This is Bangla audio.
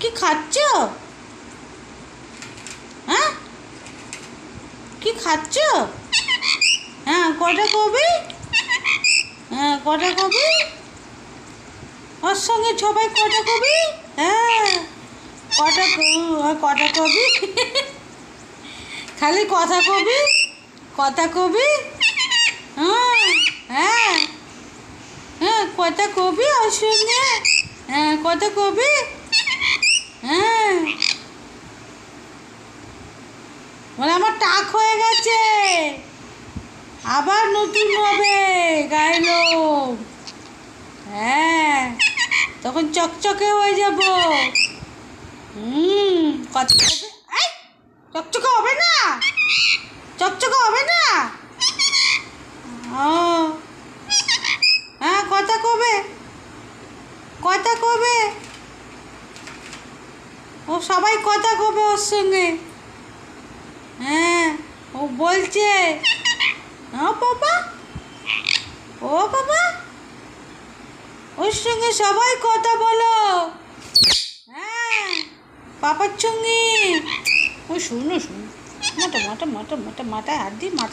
কি খাচ্ছ? হ্যাঁ, কি খাচ্ছ? হ্যাঁ, কটা কবি? হ্যাঁ, কটা কবি? ওর সঙ্গে সবাই কটা কবি? হ্যাঁ, কটা কবি? খালি কথা কবি, কথা কবি। হ্যাঁ, হ্যাঁ, হ্যাঁ, কথা কবি ওর সঙ্গে। হ্যাঁ, কথা কবি। হ্যাঁ, মানে আমার টাক হয়ে গেছে, আবার নতুন হবে গায়ের লোম। হ্যাঁ, তখন চকচকে হয়ে যাব। কথা কবে? এই, চকচকে হবে না, চকচকে হবে না। ও হ্যাঁ, কথা কবে? কথা কবে? ও সবাই কথা কবে ওর সঙ্গে? হ্যাঁ, ও বলছে ও বাবা, ও বাবা, ওর সঙ্গে সবাই কথা বলো। হ্যাঁ, পাপার সঙ্গে। ও শুনো, মোটা মোটা মোটা মোটা মাথায় হাত দিয়ে মাথা